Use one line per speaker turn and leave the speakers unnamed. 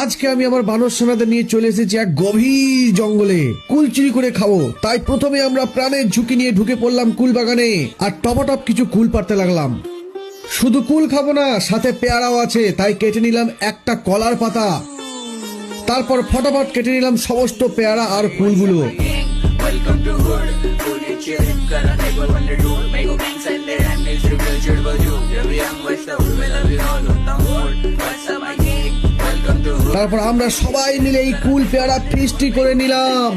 আজকে আমি আমার বানর সেনাদের নিয়ে চলে এসেছি এক গভীর জঙ্গলে কুল চুরি করে খাবো। তাই প্রথমে আমরা প্রাণের ঝুঁকি নিয়ে ঢুকে পড়লাম কুল বাগানে আর টপটপ কিছু কুল পাড়তে লাগলাম। শুধু কুল খাবো না, সাথে পেয়ারাও আছে, তাই কেটে নিলাম একটা কলার পাতা। তারপর ফটাফট কেটে নিলাম সমস্ত পেয়ারা আর কুলগুলো। তারপর আমরা সবাই মিলে এই কুল পেয়ারা ফিস্টি করে নিলাম।